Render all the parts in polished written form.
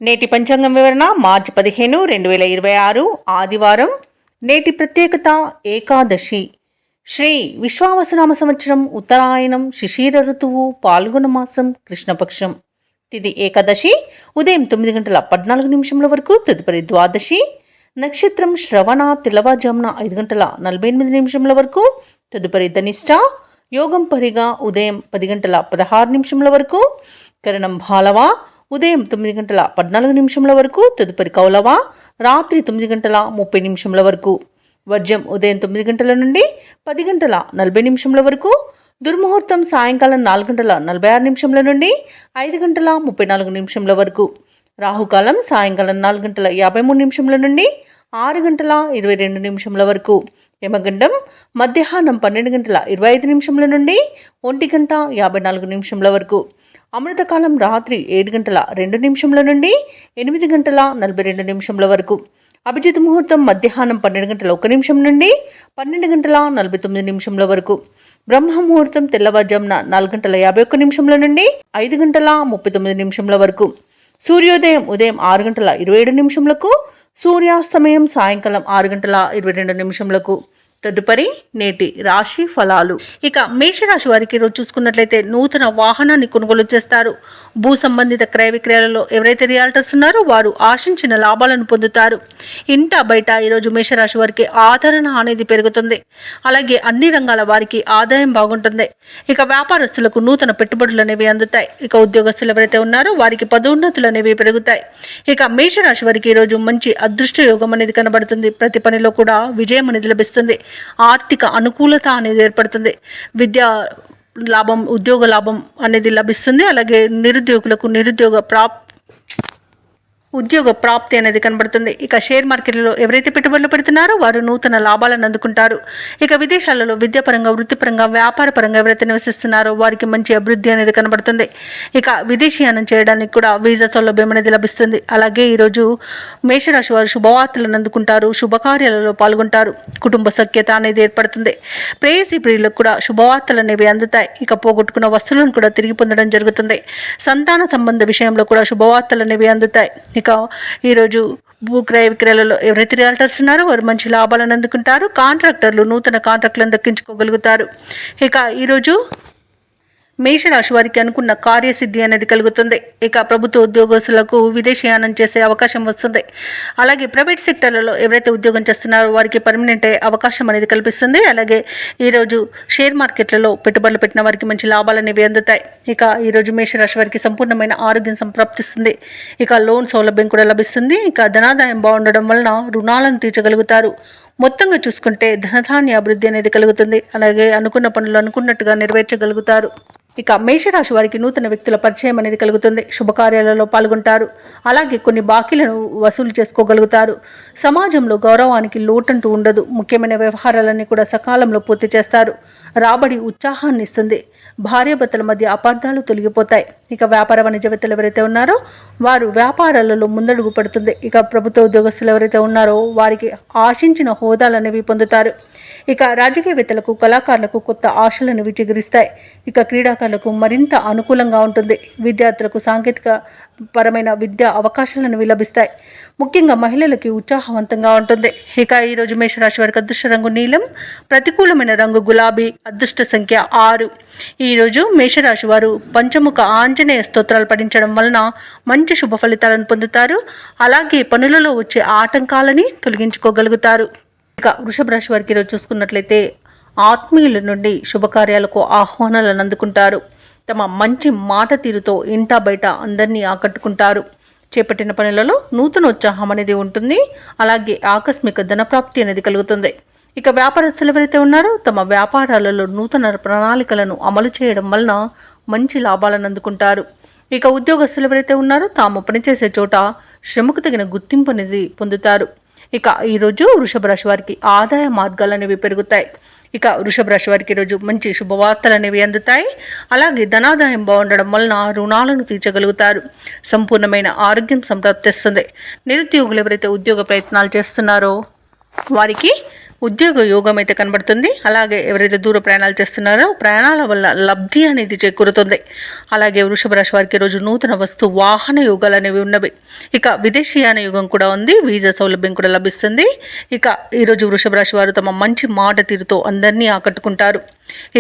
నేటి పంచాంగం వివరణ మార్చి 15, 2026 ఆదివారం. నేటి ప్రత్యేకత ఏకాదశి. శ్రీ విశ్వావసునామ సంవత్సరం, ఉత్తరాయణం, శిశిర ఋతువు, పాల్గొన మాసం, కృష్ణపక్షం. తిథి ఏకాదశి ఉదయం 9:14 వరకు, తదుపరి ద్వాదశి. నక్షత్రం శ్రవణ, తెల్లవారుజామున 5:48 వరకు, తదుపరి ధనిష్ట. యోగం పరిగా ఉదయం 10:16 వరకు, కరణం భాలవ ఉదయం 9:14 వరకు, తదుపరి కౌలవ రాత్రి 9:30 వరకు. వర్జం ఉదయం 9 గంటల నుండి 10:40 వరకు. దుర్ముహూర్తం సాయంకాలం 4:46 నుండి 5:34 వరకు. రాహుకాలం సాయంకాలం 4:53 నుండి 6:22 వరకు. యమగండం మధ్యాహ్నం 12:25 నుండి 1:54 వరకు. అమృతకాలం రాత్రి 7:02 నుండి 8:42 వరకు. అభిజిత్ ముహూర్తం మధ్యాహ్నం 12:01 నుండి 12:49 వరకు. బ్రహ్మ ముహూర్తం తెల్లవారుజామున 4:51 నుండి 5:39 వరకు. సూర్యోదయం ఉదయం 6:27 సూర్యాస్తమయం సాయంకాలం 6:22. తదుపరి నేటి రాశి ఫలాలు. ఇక మేషరాశి వారికి ఈరోజు చూసుకున్నట్లయితే నూతన వాహనాన్ని కొనుగోలు చేస్తారు. భూ సంబంధిత క్రయ విక్రయాలలో ఎవరైతే రియాల్టర్స్ ఉన్నారో వారు ఆశించిన లాభాలను పొందుతారు. ఇంట బయట ఈరోజు మేషరాశి వారికి ఆదరణ అనేది పెరుగుతుంది. అలాగే అన్ని రంగాల వారికి ఆదాయం బాగుంటుంది. ఇక వ్యాపారస్తులకు నూతన పెట్టుబడులు అనేవి అందుతాయి. ఇక ఉద్యోగస్తులు ఎవరైతే ఉన్నారో వారికి పదోన్నతులు అనేవి పెరుగుతాయి. ఇక మేషరాశి వారికి ఈరోజు మంచి అదృష్ట యోగం అనేది కనబడుతుంది. ప్రతి పనిలో కూడా విజయం అనేది లభిస్తుంది. ఆర్థిక అనుకూలత అనేది ఏర్పడుతుంది. విద్యా లాభం, ఉద్యోగ లాభం అనేది లభిస్తుంది. అలాగే నిరుద్యోగులకు ఉద్యోగ ప్రాప్తి అనేది కనబడుతుంది. ఇక షేర్ మార్కెట్లో ఎవరైతే పెట్టుబడులు పెడుతున్నారో వారు నూతన లాభాలను అందుకుంటారు. ఇక విదేశాలలో విద్యాపరంగా, వృత్తిపరంగా, వ్యాపారపరంగా ఎవరైతే నివసిస్తున్నారో వారికి మంచి అభివృద్ధి అనేది కనబడుతుంది. ఇక విదేశీయానం చేయడానికి కూడా వీసా సౌలభ్యం అనేది లభిస్తుంది. అలాగే ఈరోజు మేషరాశి వారు శుభవార్తలను అందుకుంటారు. శుభకార్యాలలో పాల్గొంటారు. కుటుంబ సఖ్యత అనేది ఏర్పడుతుంది. ప్రేయసీ ప్రియులకు కూడా శుభవార్తలు అనేవి అందుతాయి. ఇక పోగొట్టుకున్న వస్తువులను కూడా తిరిగి పొందడం జరుగుతుంది. సంతాన సంబంధ విషయంలో కూడా శుభవార్తలు అనేవి అందుతాయి. ఇక ఈరోజు భూ క్రయ విక్రయాలలో ఎవరైతే రియాల్టర్స్ ఉన్నారో వారు మంచి లాభాలను అందుకుంటారు. కాంట్రాక్టర్లు నూతన కాంట్రాక్టులను దక్కించుకోగలుగుతారు. ఇక ఈరోజు మేషరాశి వారికి అనుకున్న కార్యసిద్ధి అనేది కలుగుతుంది. ఇక ప్రభుత్వ ఉద్యోగస్తులకు విదేశీయానం చేసే అవకాశం వస్తుంది. అలాగే ప్రైవేట్ సెక్టర్లలో ఎవరైతే ఉద్యోగం చేస్తున్నారో వారికి పర్మనెంట్ అయ్యే అవకాశం అనేది కల్పిస్తుంది. అలాగే ఈరోజు షేర్ మార్కెట్లలో పెట్టుబడులు పెట్టిన వారికి మంచి లాభాలు అనేవి అందుతాయి. ఇక ఈరోజు మేషరాశి వారికి సంపూర్ణమైన ఆరోగ్యం సంప్రాప్తిస్తుంది. ఇక లోన్ సౌలభ్యం కూడా లభిస్తుంది. ఇక ధనాదాయం బాగుండడం వలన రుణాలను తీర్చగలుగుతారు. మొత్తంగా చూసుకుంటే ధనధాన్య అభివృద్ధి అనేది కలుగుతుంది. అలాగే అనుకున్న పనులు అనుకున్నట్టుగా నెరవేర్చగలుగుతారు. ఇక మేషరాశి వారికి నూతన వ్యక్తుల పరిచయం అనేది కలుగుతుంది. శుభకార్యాలలో పాల్గొంటారు. అలాగే కొన్ని బాకీలను వసూలు చేసుకోగలుగుతారు. సమాజంలో గౌరవానికి లోటంటూ ఉండదు. ముఖ్యమైన వ్యవహారాలన్నీ కూడా సకాలంలో పూర్తి చేస్తారు. రాబడి ఉత్సాహాన్ని ఇస్తుంది. భార్యాభర్తల మధ్య అపార్థాలు తొలగిపోతాయి. ఇక వ్యాపార వాణిజ్యవేత్తలు ఎవరైతే ఉన్నారో వారు వ్యాపారాలలో ముందడుగు పడుతుంది. ఇక ప్రభుత్వ ఉద్యోగస్తులు ఎవరైతే ఉన్నారో వారికి ఆశించిన హోదాలు అనేవి పొందుతారు. ఇక రాజకీయవేత్తలకు, కళాకారులకు కొత్త ఆశలు అనేవి చిగురిస్తాయి. ఇక క్రీడాకారులకు మరింత అనుకూలంగా ఉంటుంది. విద్యార్థులకు సాంకేతిక పరమైన విద్యా అవకాశాలను లభిస్తాయి. ముఖ్యంగా మహిళలకి ఉత్సాహవంతంగా ఉంటుంది. ఇక ఈరోజు మేషరాశి వారికి అదృష్ట రంగు నీలం, ప్రతికూలమైన రంగు గులాబీ, అదృష్ట సంఖ్య 6. ఈరోజు మేషరాశి వారు పంచముఖ ఆంజనేయ స్తోత్రాలు పఠించడం వలన మంచి శుభ ఫలితాలను పొందుతారు. అలాగే పనులలో వచ్చే ఆటంకాలని తొలగించుకోగలుగుతారు. ఇక వృషభ రాశి వారికి ఈరోజు చూసుకున్నట్లయితే ఆత్మీయుల నుండి శుభకార్యాలకు ఆహ్వానాలను అందుకుంటారు. తమ మంచి మాట తీరుతో ఇంట బయట అందరినీ ఆకట్టుకుంటారు. చేపట్టిన పనులలో నూతన ఉత్సాహం అనేది ఉంటుంది. అలాగే ఆకస్మిక ధనప్రాప్తి అనేది కలుగుతుంది. ఇక వ్యాపారస్తులు ఎవరైతే ఉన్నారో తమ వ్యాపారాలలో నూతన ప్రణాళికలను అమలు చేయడం వలన మంచి లాభాలను అందుకుంటారు. ఇక ఉద్యోగస్తులు ఎవరైతే ఉన్నారో తాము పనిచేసే చోట శ్రమకు తగిన గుర్తింపు అనేది పొందుతారు. ఇక ఈరోజు వృషభ రాశి వారికి ఆదాయ మార్గాలు అనేవి పెరుగుతాయి. ఇక వృషభ రాశి వారికి ఈరోజు మంచి శుభవార్తలు అనేవి అందుతాయి. అలాగే ధనాదాయం బాగుండడం వలన రుణాలను తీర్చగలుగుతారు. సంపూర్ణమైన ఆరోగ్యం సంప్రాప్తిస్తుంది. నిరుద్యోగులు ఎవరైతే ఉద్యోగ ప్రయత్నాలు చేస్తున్నారో వారికి ఉద్యోగ యోగం అయితే కనబడుతుంది. అలాగే ఎవరైతే దూర ప్రయాణాలు చేస్తున్నారో ప్రయాణాల వల్ల లబ్ధి అనేది చేకూరుతుంది. అలాగే వృషభ రాశి వారికి రోజు నూతన వస్తు వాహన యోగాలు అనేవి ఉన్నవి. ఇక విదేశీయాన యోగం కూడా ఉంది. వీసా సౌలభ్యం కూడా లభిస్తుంది. ఇక ఈరోజు వృషభ రాశి వారు తమ మంచి మాట తీరుతో అందరినీ ఆకట్టుకుంటారు.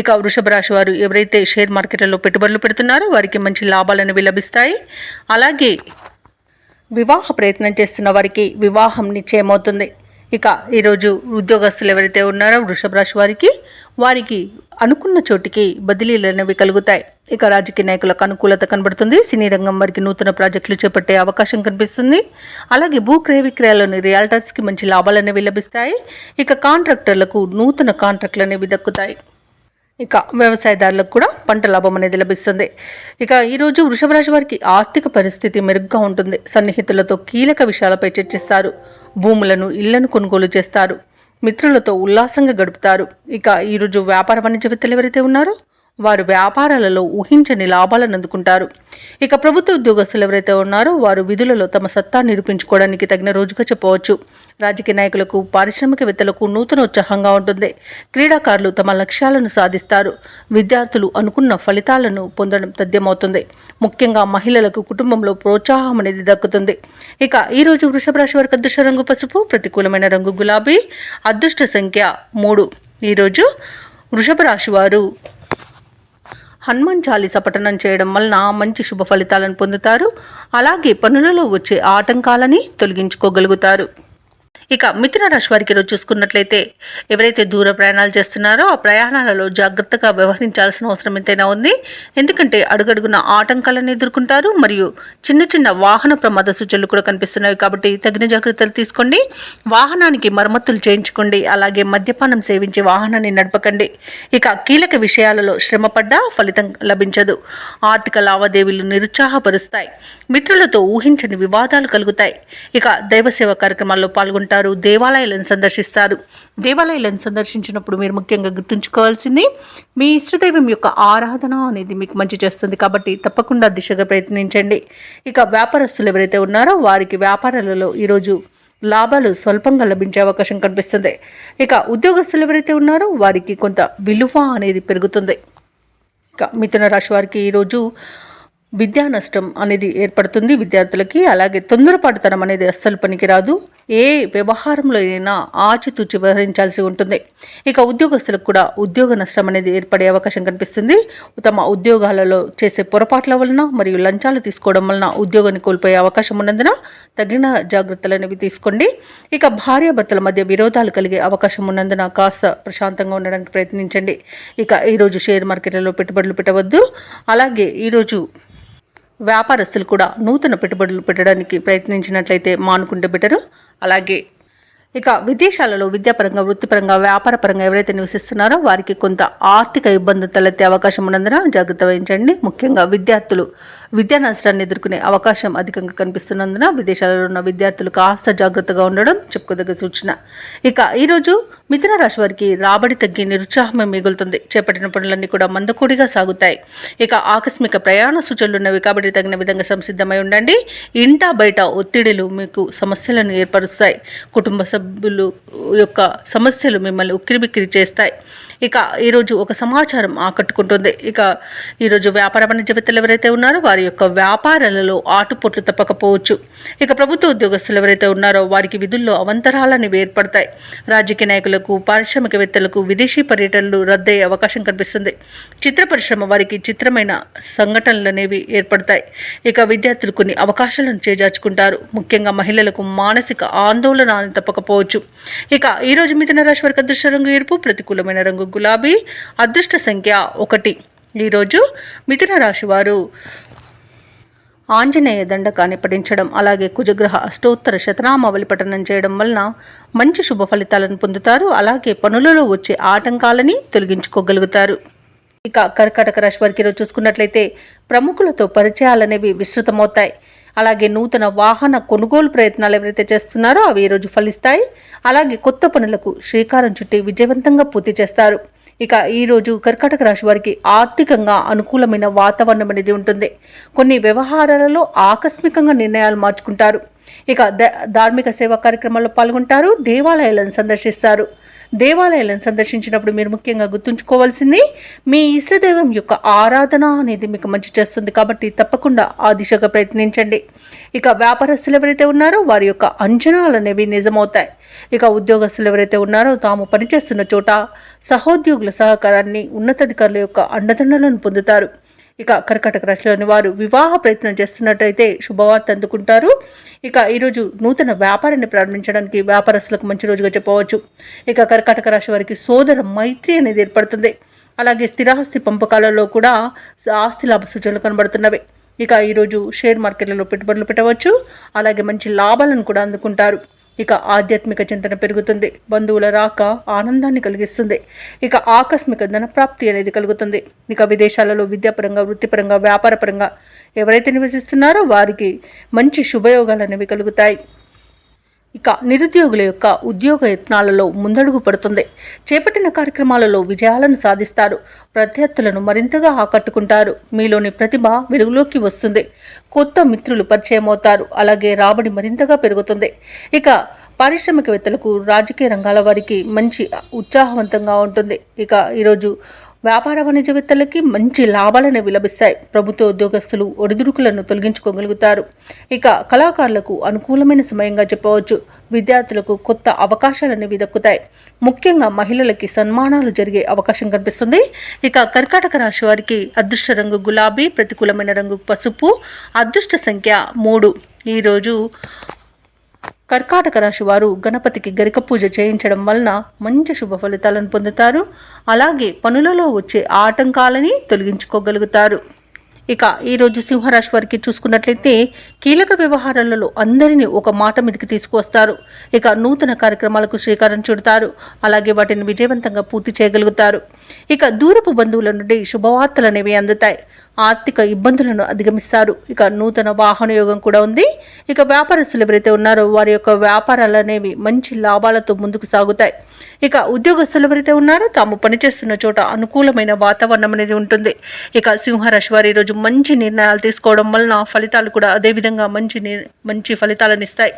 ఇక వృషభ రాశి వారు ఎవరైతే షేర్ మార్కెట్లలో పెట్టుబడులు పెడుతున్నారో వారికి మంచి లాభాలు అనేవి లభిస్తాయి. అలాగే వివాహ ప్రయత్నం చేస్తున్న వారికి వివాహం నిశ్చయమవుతుంది. ఇక ఈరోజు ఉద్యోగస్తులు ఎవరైతే ఉన్నారో వృషభ రాశి వారికి అనుకున్న చోటికి బదిలీలు అనేవి కలుగుతాయి. ఇక రాజకీయ నాయకులకు అనుకూలత కనబడుతుంది. సినీ రంగం వారికి నూతన ప్రాజెక్టులు చేపట్టే అవకాశం కనిపిస్తుంది. అలాగే భూ క్రయ విక్రయాల్లోని రియాల్టర్స్కి మంచి లాభాలు అనేవి లభిస్తాయి. ఇక కాంట్రాక్టర్లకు నూతన కాంట్రాక్టులు అనేవి దక్కుతాయి. ఇక వ్యవసాయదారులకు కూడా పంట లాభం అనేది లభిస్తుంది. ఇక ఈరోజు వృషభ రాశి వారికి ఆర్థిక పరిస్థితి మెరుగ్గా ఉంటుంది. సన్నిహితులతో కీలక విషయాలపై చర్చిస్తారు. భూములను ఇళ్లను కొనుగోలు చేస్తారు. మిత్రులతో ఉల్లాసంగా గడుపుతారు. ఇక ఈరోజు వ్యాపార వాణిజ్యవేత్తలు ఎవరైతే ఉన్నారో వారు వ్యాపారాలలో ఊహించని లాభాలను అందుకుంటారు. ఇక ప్రభుత్వ ఉద్యోగస్తులు ఎవరైతే ఉన్నారో వారు విధులలో తమ సత్తా నిరూపించుకోవడానికి తగిన రోజుగా చెప్పవచ్చు. రాజకీయ నాయకులకు పారిశ్రామికవేత్తలకు నూతన ఉత్సాహంగా ఉంటుంది. క్రీడాకారులు తమ లక్ష్యాలను సాధిస్తారు. విద్యార్థులు అనుకున్న ఫలితాలను పొందడం తథ్యమవుతుంది. ముఖ్యంగా మహిళలకు కుటుంబంలో ప్రోత్సాహం అనేది దక్కుతుంది. ఇక ఈరోజు వృషభ రాశి వారికి అదృష్ట రంగు పసుపు, ప్రతికూలమైన రంగు గులాబీ, అదృష్ట సంఖ్య 3. ఈరోజు వృషభ రాశి వారు హనుమాన్ చాలీసా పఠనం చేయడం వలన మంచి శుభ ఫలితాలను పొందుతారు. అలాగే పనులలో వచ్చే ఆటంకాలని తొలగించుకోగలుగుతారు. ఇక మిథున రాశి వారికి ఈరోజు చూసుకున్నట్లయితే ఎవరైతే దూర ప్రయాణాలు చేస్తున్నారో ఆ ప్రయాణాలలో జాగ్రత్తగా వ్యవహరించాల్సిన అవసరం ఎంతైనా ఉంది. ఎందుకంటే అడుగడుగున ఆటంకాలను ఎదుర్కొంటారు. మరియు చిన్న చిన్న వాహన ప్రమాద సూచనలు కూడా కనిపిస్తున్నాయి. కాబట్టి తగిన జాగ్రత్తలు తీసుకోండి. వాహనానికి మరమ్మతులు చేయించుకోండి. అలాగే మద్యపానం సేవించి వాహనాన్ని నడపకండి. ఇక కీలక విషయాలలో శ్రమపడ్డా ఫలితం లభించదు. ఆర్థిక లావాదేవీలు నిరుత్సాహపరుస్తాయి. మిత్రులతో ఊహించని వివాదాలు కలుగుతాయి. ఇక దైవసేవ కార్యక్రమాల్లో పాల్గొంటారు. దేవాలయాలను సందర్శిస్తారు. దేవాలయాలను సందర్శించినప్పుడు మీరు ముఖ్యంగా గుర్తుంచుకోవాల్సింది మీ ఇష్టదైవం యొక్క ఆరాధన అనేది మీకు మంచి చేస్తుంది. కాబట్టి తప్పకుండా దిశగా ప్రయత్నించండి. ఇక వ్యాపారస్తులు ఎవరైతే ఉన్నారో వారికి వ్యాపారాలలో ఈరోజు లాభాలు స్వల్పంగా లభించే అవకాశం కనిపిస్తుంది. ఇక ఉద్యోగస్తులు ఎవరైతే ఉన్నారో వారికి కొంత విలువ అనేది పెరుగుతుంది. ఇక మిథున రాశి వారికి ఈరోజు విద్యా నష్టం అనేది ఏర్పడుతుంది విద్యార్థులకి. అలాగే తొందరపాటుతనం అనేది అస్సలు పనికిరాదు. ఏ వ్యవహారంలో అయినా ఆచితూచి వ్యవహరించాల్సి ఉంటుంది. ఇక ఉద్యోగస్తులకు కూడా ఉద్యోగ నష్టం అనేది ఏర్పడే అవకాశం కనిపిస్తుంది. తమ ఉద్యోగాలలో చేసే పొరపాట్ల వలన మరియు లంచాలు తీసుకోవడం వలన ఉద్యోగాన్ని కోల్పోయే అవకాశం ఉన్నందున తగిన జాగ్రత్తలు అనేవి తీసుకోండి. ఇక భార్యాభర్తల మధ్య విరోధాలు కలిగే అవకాశం ఉన్నందున కాస్త ప్రశాంతంగా ఉండడానికి ప్రయత్నించండి. ఇక ఈరోజు షేర్ మార్కెట్లలో పెట్టుబడులు పెట్టవద్దు. అలాగే ఈరోజు వ్యాపారస్తులు కూడా నూతన పెట్టుబడులు పెట్టడానికి ప్రయత్నించినట్లయితే మానుకుంటే బెటరు. అలాగే ఇక విదేశాలలో విద్యాపరంగా, వృత్తిపరంగా, వ్యాపారపరంగా ఎవరైతే నివసిస్తున్నారో వారికి కొంత ఆర్థిక ఇబ్బందులు తలెత్తే అవకాశం ఉన్నందున జాగ్రత్త వహించండి. ముఖ్యంగా విద్యార్థులు విద్యా నష్టాన్ని ఎదుర్కొనే అవకాశం అధికంగా కనిపిస్తున్నందున విదేశాలలో ఉన్న విద్యార్థులు కాస్త జాగ్రత్తగా ఉండడం చెప్పుకోదగ్గ సూచన. ఇక ఈరోజు మిథున రాశి వారికి రాబడి తగ్గి నిరుత్సాహమే మిగులుతుంది. చేపట్టిన పనులన్నీ కూడా మందకోడిగా సాగుతాయి. ఇక ఆకస్మిక ప్రయాణ సూచనలు ఉన్నవి కాబట్టి తగిన విధంగా సంసిద్ధమై ఉండండి. ఇంటా బయట ఒత్తిడిలు మీకు సమస్యలను ఏర్పరుస్తాయి. కుటుంబ సభ్యులు యొక్క సమస్యలు మిమ్మల్ని ఉక్కిరిబిక్కిరి చేస్తాయి. ఇక ఈరోజు ఒక సమాచారం ఆకట్టుకుంటుంది. ఇక ఈరోజు వ్యాపార వాణిజ్యవేత్తలు ఎవరైతే ఉన్నారో వారి యొక్క వ్యాపారాలలో ఆటుపోట్లు తప్పకపోవచ్చు. ఇక ప్రభుత్వ ఉద్యోగస్తులు ఎవరైతే ఉన్నారో వారికి విధుల్లో అవంతరాలని ఏర్పడతాయి. రాజకీయ నాయకులకు, పారిశ్రామికవేత్తలకు విదేశీ పర్యటనలు రద్దయ్యే అవకాశం కనిపిస్తుంది. చిత్ర పరిశ్రమ వారికి చిత్రమైన సంఘటనలు అనేవి ఏర్పడతాయి. ఇక విద్యార్థులు కొన్ని అవకాశాలను చేజార్చుకుంటారు. ముఖ్యంగా మహిళలకు మానసిక ఆందోళన తప్పకపోవచ్చు. ఇక ఈరోజు మిథున రాశి వారికి అదృష్ట రంగు ఎరుపు, ప్రతికూలమైన రంగు గులాబీ, అదృష్ట సంఖ్య 1. ఈరోజు మిథున రాశి వారు ఆంజనేయ దండకాన్ని పఠించడం, అలాగే కుజగ్రహ అష్టోత్తర శతనామావళి పఠనం చేయడం వలన మంచి శుభ ఫలితాలను పొందుతారు. అలాగే పనులలో వచ్చే ఆటంకాలని తొలగించుకోగలుగుతారు. ఇక కర్కాటక రాశి వారికి ఈరోజు చూసుకున్నట్లయితే ప్రముఖులతో పరిచయాలనేవి విస్తృతమవుతాయి. అలాగే నూతన వాహన కొనుగోలు ప్రయత్నాలు ఎవరైతే చేస్తున్నారో అవి ఈరోజు ఫలిస్తాయి. అలాగే కొత్త పనులకు శ్రీకారం చుట్టి విజయవంతంగా పూర్తి చేస్తారు. ఇక ఈరోజు కర్కాటక రాశి వారికి ఆర్థికంగా అనుకూలమైన వాతావరణం అనేది ఉంటుంది. కొన్ని వ్యవహారాలలో ఆకస్మికంగా నిర్ణయాలు మార్చుకుంటారు. ఇక ధార్మిక సేవా కార్యక్రమాల్లో పాల్గొంటారు. దేవాలయాలను సందర్శిస్తారు. దేవాలయాలను సందర్శించినప్పుడు మీరు ముఖ్యంగా గుర్తుంచుకోవాల్సింది మీ ఇష్టదైవం యొక్క ఆరాధన అనేది మీకు మంచి చేస్తుంది కాబట్టి తప్పకుండా ఆ దిశగా ప్రయత్నించండి. ఇక వ్యాపారస్తులు ఎవరైతే ఉన్నారో వారి యొక్క అంచనాలు అనేవి నిజమవుతాయి. ఇక ఉద్యోగస్తులు ఎవరైతే ఉన్నారో తాము పనిచేస్తున్న చోట సహోద్యోగుల సహకారాన్ని, ఉన్నతాధికారుల యొక్క అండదండలను పొందుతారు. ఇక కర్కాటక రాశిలోని వారు వివాహ ప్రయత్నం చేస్తున్నట్టయితే శుభవార్త అందుకుంటారు. ఇక ఈరోజు నూతన వ్యాపారాన్ని ప్రారంభించడానికి వ్యాపారస్తులకు మంచి రోజుగా చెప్పవచ్చు. ఇక కర్కాటక రాశి వారికి సోదర మైత్రి అనేది ఏర్పడుతుంది. అలాగే స్థిరాస్తి పంపకాలలో కూడా ఆస్తి లాభ సూచనలు కనబడుతున్నవి. ఇక ఈరోజు షేర్ మార్కెట్లలో పెట్టుబడులు పెట్టవచ్చు. అలాగే మంచి లాభాలను కూడా అందుకుంటారు. ఇక ఆధ్యాత్మిక చింతన పెరుగుతుంది. బంధువుల రాక ఆనందాన్ని కలిగిస్తుంది. ఇక ఆకస్మిక ధనప్రాప్తి అనేది కలుగుతుంది. ఇక విదేశాలలో విద్యాపరంగా, వృత్తిపరంగా, వ్యాపారపరంగా ఎవరైతే నివసిస్తున్నారో వారికి మంచి శుభయోగాలు అనేవి కలుగుతాయి. ఇక నిరుద్యోగుల యొక్క ఉద్యోగ యత్నాలలో ముందడుగు పడుతుంది. చేపట్టిన కార్యక్రమాలలో విజయాలను సాధిస్తారు. ప్రత్యర్థులను మరింతగా ఆకట్టుకుంటారు. మీలోని ప్రతిభ వెలుగులోకి వస్తుంది. కొత్త మిత్రులు పరిచయం అవుతారు. అలాగే రాబడి మరింతగా పెరుగుతుంది. ఇక పారిశ్రామికవేత్తలకు, రాజకీయ రంగాల వారికి మంచి ఉత్సాహవంతంగా ఉంటుంది. ఇక ఈరోజు వ్యాపార వాణిజ్యవేత్తలకి మంచి లాభాలను లభిస్తాయి. ప్రభుత్వ ఉద్యోగస్తులు ఒడిదుడుకులను తొలగించుకోగలుగుతారు. ఇక కళాకారులకు అనుకూలమైన సమయంగా చెప్పవచ్చు. విద్యార్థులకు కొత్త అవకాశాలనేవి దక్కుతాయి. ముఖ్యంగా మహిళలకి సన్మానాలు జరిగే అవకాశం కనిపిస్తుంది. ఇక కర్కాటక రాశి వారికి అదృష్ట రంగు గులాబీ, ప్రతికూలమైన రంగు పసుపు, అదృష్ట సంఖ్య 3. ఈరోజు కర్కాటక రాశి వారు గణపతికి గరిక పూజ చేయించడం వలన మంచి శుభ ఫలితాలను పొందుతారు. అలాగే పనులలో వచ్చే ఆటంకాలని తొలగించుకోగలుగుతారు. ఇక ఈరోజు సింహరాశి వారికి చూసుకున్నట్లయితే కీలక వ్యవహారాలలో అందరినీ ఒక మాట మీదకి తీసుకువస్తారు. ఇక నూతన కార్యక్రమాలకు శ్రీకారం చుడతారు. అలాగే వాటిని విజయవంతంగా పూర్తి చేయగలుగుతారు. ఇక దూరపు బంధువుల నుండి శుభవార్తలు అనేవి అందుతాయి. ఆర్థిక ఇబ్బందులను అధిగమిస్తారు. ఇక నూతన వాహన యోగం కూడా ఉంది. ఇక వ్యాపారస్తులు ఎవరైతే ఉన్నారో వారి యొక్క వ్యాపారాలు అనేవి మంచి లాభాలతో ముందుకు సాగుతాయి. ఇక ఉద్యోగస్తులు ఎవరైతే ఉన్నారో తాము పనిచేస్తున్న చోట అనుకూలమైన వాతావరణం అనేది ఉంటుంది. ఇక సింహరాశి వారు ఈరోజు మంచి నిర్ణయాలు తీసుకోవడం వలన ఫలితాలు కూడా అదేవిధంగా మంచి ఫలితాలను ఇస్తాయి.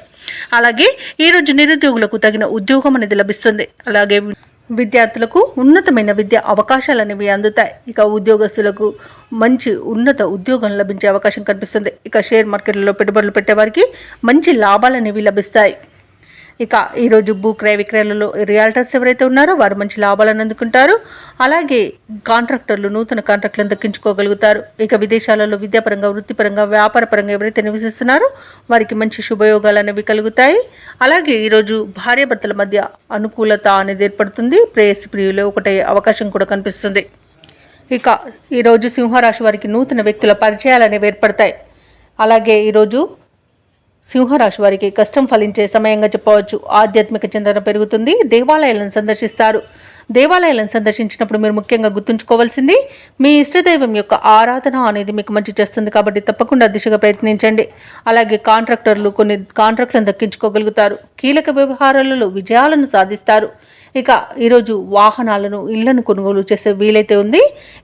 అలాగే ఈరోజు నిరుద్యోగులకు తగిన ఉద్యోగం అనేది లభిస్తుంది. అలాగే విద్యార్థులకు ఉన్నతమైన విద్యా అవకాశాలు అనేవి అందుతాయి. ఇక ఉద్యోగస్తులకు మంచి ఉన్నత ఉద్యోగం లభించే అవకాశం కనిపిస్తుంది. ఇక షేర్ మార్కెట్లలో పెట్టుబడులు పెట్టేవారికి మంచి లాభాలు అనేవి లభిస్తాయి. ఇక ఈరోజు భూ క్రయ విక్రయాలలో రియాల్టర్స్ ఎవరైతే ఉన్నారో వారు మంచి లాభాలను అందుకుంటారు. అలాగే కాంట్రాక్టర్లు నూతన కాంట్రాక్టులను దక్కించుకోగలుగుతారు. ఇక విదేశాలలో విద్యాపరంగా, వృత్తిపరంగా, వ్యాపారపరంగా ఎవరైతే నివసిస్తున్నారో వారికి మంచి శుభయోగాలు అనేవి కలుగుతాయి. అలాగే ఈరోజు భార్యాభర్తల మధ్య అనుకూలత అనేది ఏర్పడుతుంది. ప్రేయసి ప్రియులు ఒకటే అవకాశం కూడా కనిపిస్తుంది. ఇక ఈరోజు సింహరాశి వారికి నూతన వ్యక్తుల పరిచయాలు అనేవి ఏర్పడతాయి. అలాగే ఈరోజు సింహరాశి వారికి కష్టం ఫలించే సమయంగా చెప్పవచ్చు. ఆధ్యాత్మిక చింతన పెరుగుతుంది. దేవాలయాలను సందర్శిస్తారు. దేవాలయాలను సందర్శించినప్పుడు మీరు ముఖ్యంగా గుర్తుంచుకోవాల్సింది మీ ఇష్టదైవం యొక్క ఆరాధన అనేది మీకు మంచి చేస్తుంది కాబట్టి తప్పకుండా దిశగా ప్రయత్నించండి. అలాగే కాంట్రాక్టర్లు కొన్ని కాంట్రాక్టులను దక్కించుకోగలుగుతారు. కీలక వ్యవహారాలలో విజయాలను సాధిస్తారు. ఇక ఈరోజు వాహనాలను, ఇళ్లను కొనుగోలు చేసే వీలైతే ఉంది.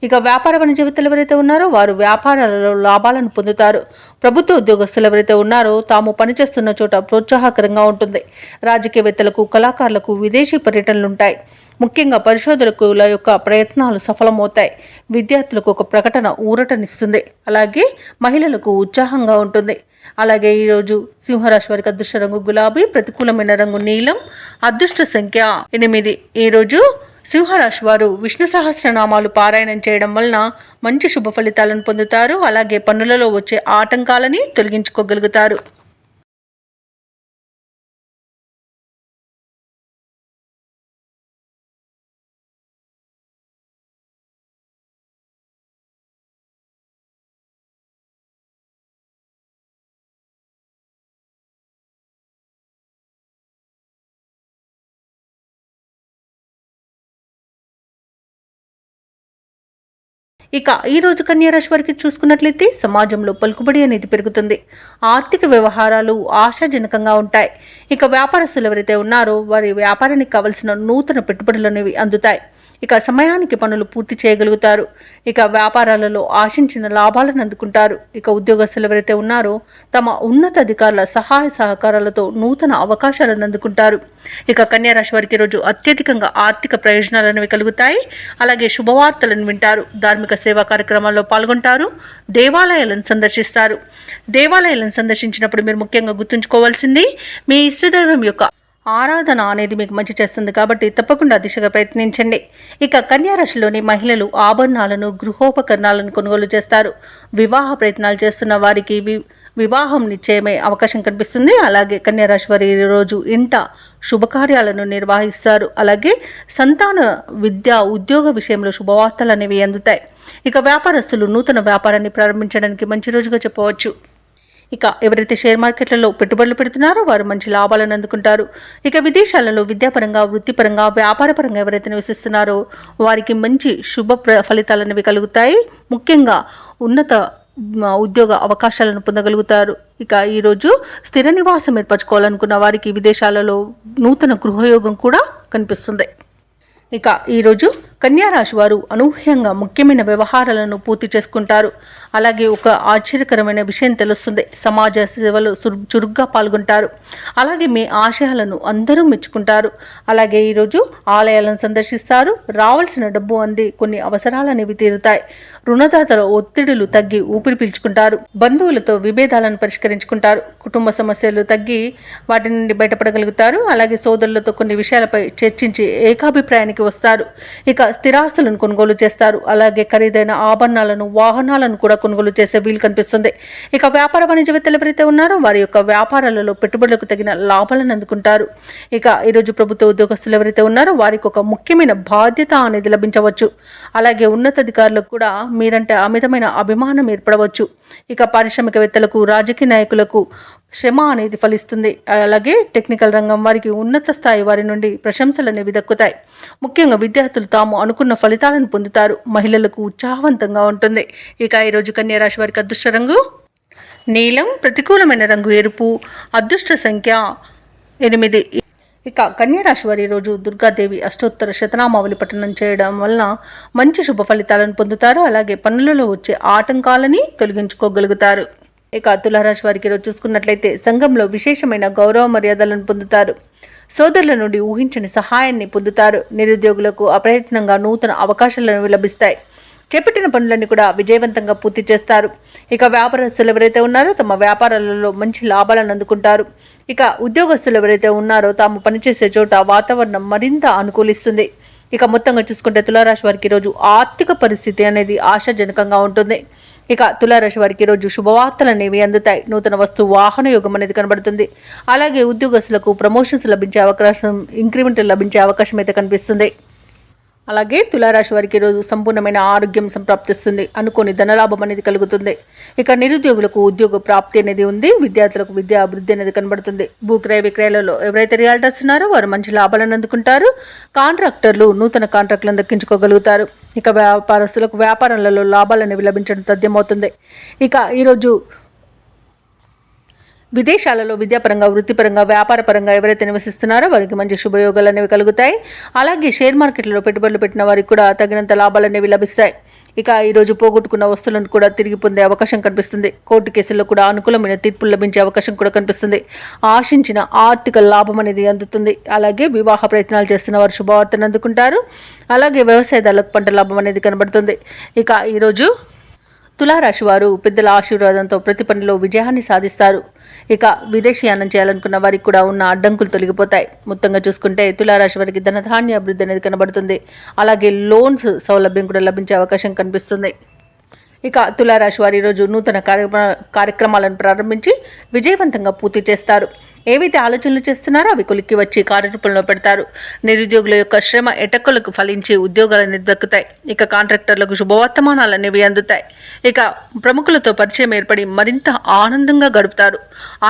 ఇక వ్యాపార వాణిజ్యవేత్తలు ఎవరైతే ఉన్నారో వారు వ్యాపారాలలో లాభాలను పొందుతారు. ప్రభుత్వ ఉద్యోగస్తులు ఎవరైతే ఉన్నారో తాము పనిచేస్తున్న చోట ప్రోత్సాహకరంగా ఉంటుంది. రాజకీయవేత్తలకు, కళాకారులకు విదేశీ పర్యటనలు ఉంటాయి. ముఖ్యంగా పరిశోధకుల యొక్క ప్రయత్నాలు సఫలమవుతాయి. విద్యార్థులకు ఒక ప్రకటన ఊరటనిస్తుంది. అలాగే మహిళలకు ఉత్సాహంగా ఉంటుంది. అలాగే ఈరోజు సింహరాశి వారికి అదృష్ట రంగు గులాబీ, ప్రతికూలమైన రంగు నీలం, అదృష్ట సంఖ్య 8. ఈరోజు సింహరాశి వారు విష్ణు సహస్రనామాలు పారాయణం చేయడం వలన మంచి శుభ ఫలితాలను పొందుతారు. అలాగే పనులలో వచ్చే ఆటంకాలని తొలగించుకోగలుగుతారు. ఇక ఈ రోజు కన్యా రాశి వారికి చూసుకున్నట్లయితే సమాజంలో పలుకుబడి అనేది పెరుగుతుంది. ఆర్థిక వ్యవహారాలు ఆశాజనకంగా ఉంటాయి. ఇక వ్యాపారస్తులు ఎవరైతే ఉన్నారో వారి వ్యాపారానికి కావలసిన నూతన పెట్టుబడులు అనేవి అందుతాయి. ఇక సమయానికి పనులు పూర్తి చేయగలుగుతారు. ఇక వ్యాపారాలలో ఆశించిన లాభాలను అందుకుంటారు. ఇక ఉద్యోగస్తులు ఎవరైతే ఉన్నారో తమ ఉన్నతాధికారుల సహాయ సహకారాలతో నూతన అవకాశాలను అందుకుంటారు. ఇక కన్యా రాశి వారికి రోజు అత్యధికంగా ఆర్థిక ప్రయోజనాలు అనేవి కలుగుతాయి. అలాగే శుభవార్తలను వింటారు. ధార్మిక సేవా కార్యక్రమాల్లో పాల్గొంటారు. దేవాలయాలను సందర్శిస్తారు. దేవాలయాలను సందర్శించినప్పుడు మీరు ముఖ్యంగా గుర్తుంచుకోవాల్సింది మీ ఇష్టదైవం యొక్క ఆరాధన అనేది మీకు మంచి చేస్తుంది కాబట్టి తప్పకుండా దిశగా ప్రయత్నించండి. ఇక కన్యా రాశిలోని మహిళలు ఆభరణాలను గృహోపకరణాలను కొనుగోలు చేస్తారు. వివాహ ప్రయత్నాలు చేస్తున్న వారికి వివాహం నిశ్చయమే అవకాశం కనిపిస్తుంది. అలాగే కన్యా రాశి వారి రోజు ఇంట శుభకార్యాలను నిర్వహిస్తారు. అలాగే సంతాన విద్య ఉద్యోగ విషయంలో శుభవార్తలు అనేవి అందుతాయి. ఇక వ్యాపారస్తులు నూతన వ్యాపారాన్ని ప్రారంభించడానికి మంచి రోజుగా చెప్పవచ్చు. ఇక ఎవరైతే షేర్ మార్కెట్లలో పెట్టుబడులు పెడుతున్నారో వారు మంచి లాభాలను అందుకుంటారు. ఇక విదేశాలలో విద్యాపరంగా వృత్తిపరంగా వ్యాపారపరంగా ఎవరైతే నివసిస్తున్నారో వారికి మంచి శుభ ఫలితాలు అనేవి కలుగుతాయి. ముఖ్యంగా ఉన్నత ఉద్యోగ అవకాశాలను పొందగలుగుతారు. ఇక ఈరోజు స్థిర నివాసం ఏర్పరచుకోవాలనుకున్న వారికి విదేశాలలో నూతన గృహయోగం కూడా కనిపిస్తుంది. ఇక ఈరోజు కన్యా రాశి వారు అనూహ్యంగా ముఖ్యమైన వ్యవహారాలను పూర్తి చేసుకుంటారు. అలాగే ఒక ఆశ్చర్యకరమైన విషయం తెలుస్తుంది. సమాజ సేవలో చురుగ్గా పాల్గొంటారు. అలాగే మీ ఆశయాలను అందరూ మెచ్చుకుంటారు. అలాగే ఈరోజు ఆలయాలను సందర్శిస్తారు. రావాల్సిన డబ్బు అంది కొన్ని అవసరాలనేవి తీరుతాయి. రుణదాతల ఒత్తిడులు తగ్గి ఊపిరి పీల్చుకుంటారు. బంధువులతో విభేదాలను పరిష్కరించుకుంటారు. కుటుంబ సమస్యలు తగ్గి వాటి నుండి బయటపడగలుగుతారు. అలాగే సోదరులతో కొన్ని విషయాలపై చర్చించి ఏకాభిప్రాయానికి వస్తారు. ఇక స్థిరాస్తులను కొనుగోలు చేస్తారు. అలాగే ఖరీదైన ఆభరణాలను వాహనాలను కూడా కొనుగోలు చేసే వీలు కనిపిస్తుంది. ఇక వ్యాపార వాణిజ్యవేత్తలు ఎవరైతే ఉన్నారో వారి యొక్క వ్యాపారాలలో పెట్టుబడులకు తగిన లాభాలను అందుకుంటారు. ఇక ఈరోజు ప్రభుత్వ ఉద్యోగస్తులు ఎవరైతే ఉన్నారో వారికి ఒక ముఖ్యమైన బాధ్యత అనేది లభించవచ్చు. అలాగే ఉన్నతాధికారులకు కూడా మీరంటే అమితమైన అభిమానం ఏర్పడవచ్చు. ఇక పారిశ్రామికవేత్తలకు రాజకీయ నాయకులకు శ్రమ అనేది ఫలిస్తుంది. అలాగే టెక్నికల్ రంగం వారికి ఉన్నత స్థాయి వారి నుండి ప్రశంసలు అనేవి దక్కుతాయి. ముఖ్యంగా విద్యార్థులు తాము అనుకున్న ఫలితాలను పొందుతారు. మహిళలకు ఉత్సాహవంతంగా ఉంటుంది. ఇక ఈరోజు కన్యా రాశి వారికి అదృష్ట రంగు నీలం, ప్రతికూలమైన రంగు ఎరుపు, అదృష్ట సంఖ్య 8. ఇక కన్యా రాశి వారి రోజు దుర్గాదేవి అష్టోత్తర శతనామావళి పఠనం చేయడం వలన మంచి శుభ ఫలితాలను పొందుతారు. అలాగే పనులలో వచ్చే ఆటంకాలని తొలగించుకోగలుగుతారు. ఇక తులారాశి వారికి రోజు చూసుకున్నట్లయితే సంఘంలో విశేషమైన గౌరవ మర్యాదలను పొందుతారు. సోదరుల నుండి ఊహించని సహాయాన్ని పొందుతారు. నిరుద్యోగులకు అప్రయత్నంగా నూతన అవకాశాలను లభిస్తాయి. చేపట్టిన పనులన్నీ కూడా విజయవంతంగా పూర్తి చేస్తారు. ఇక వ్యాపారస్తులు ఎవరైతే ఉన్నారో తమ వ్యాపారాలలో మంచి లాభాలను అందుకుంటారు. ఇక ఉద్యోగస్తులు ఎవరైతే ఉన్నారో తాము పనిచేసే చోట వాతావరణం మరింత అనుకూలిస్తుంది. ఇక మొత్తంగా చూసుకుంటే తులారాశి వారికి రోజు ఆర్థిక పరిస్థితి అనేది ఆశాజనకంగా ఉంటుంది. ఇక తులారాశి వారికి రోజు శుభవార్తలు అనేవి అందుతాయి. నూతన వస్తు వాహన యోగం అనేది కనబడుతుంది. అలాగే ఉద్యోగస్తులకు ప్రమోషన్స్ లభించే అవకాశం, ఇంక్రిమెంట్ లభించే అవకాశం అయితే కనిపిస్తుంది. అలాగే తులారాశి వారికి రోజు సంపూర్ణమైన ఆరోగ్యం సంప్రాప్తిస్తుంది. అనుకోని ధనలాభం అనేది కలుగుతుంది. ఇక నిరుద్యోగులకు ఉద్యోగ ప్రాప్తి అనేది ఉంది. విద్యార్థులకు విద్యా అభివృద్ధి అనేది కనబడుతుంది. భూక్రయ విక్రయాలలో ఎవరైతే రియాల్టర్స్ ఉన్నారో వారు మంచి లాభాలను అందుకుంటారు. కాంట్రాక్టర్లు నూతన కాంట్రాక్టులను దక్కించుకోగలుగుతారు. ఇక వ్యాపారస్తులకు వ్యాపారాలలో లాభాలు అనేవి లభించడం తథ్యమవుతుంది. ఇక ఈరోజు విదేశాలలో విద్యాపరంగా వృత్తిపరంగా వ్యాపారపరంగా ఎవరైతే నివసిస్తున్నారో వారికి మంచి శుభయోగాలు అనేవి కలుగుతాయి. అలాగే షేర్ మార్కెట్లలో పెట్టుబడులు పెట్టిన వారికి కూడా తగినంత లాభాలు అనేవి లభిస్తాయి. ఇక ఈరోజు పోగొట్టుకున్న వస్తువులను కూడా తిరిగి పొందే అవకాశం కనిపిస్తుంది. కోర్టు కేసుల్లో కూడా అనుకూలమైన తీర్పులు లభించే అవకాశం కూడా కనిపిస్తుంది. ఆశించిన ఆర్థిక లాభం అనేది అందుతుంది. అలాగే వివాహ ప్రయత్నాలు చేస్తున్న వారు శుభవార్తను అందుకుంటారు. అలాగే వ్యవసాయదారులకు పంట లాభం అనేది కనబడుతుంది. ఇక ఈరోజు తులారాశి వారు పెద్దల ఆశీర్వాదంతో ప్రతి పనిలో విజయాన్ని సాధిస్తారు. ఇక విదేశీయానం చేయాలనుకున్న వారికి కూడా ఉన్న అడ్డంకులు తొలగిపోతాయి. మొత్తంగా చూసుకుంటే తులారాశి వారికి ధనధాన్య అభివృద్ధి అనేది కనబడుతుంది. అలాగే లోన్స్ సౌలభ్యం కూడా లభించే అవకాశం కనిపిస్తుంది. ఇక తులారాశి వారి రోజు నూతన కార్యక్రమాలను ప్రారంభించి విజయవంతంగా పూర్తి చేస్తారు. ఏవైతే ఆలోచనలు చేస్తున్నారో అవి కొలిక్కి వచ్చి కార్యరూపంలో పెడతారు. నిరుద్యోగుల యొక్క శ్రమ ఎటక్కులకు ఫలించి ఉద్యోగాలన్నీ దక్కుతాయి. ఇక కాంట్రాక్టర్లకు శుభవర్తమానాలు అనేవి అందుతాయి. ఇక ప్రముఖులతో పరిచయం ఏర్పడి మరింత ఆనందంగా గడుపుతారు.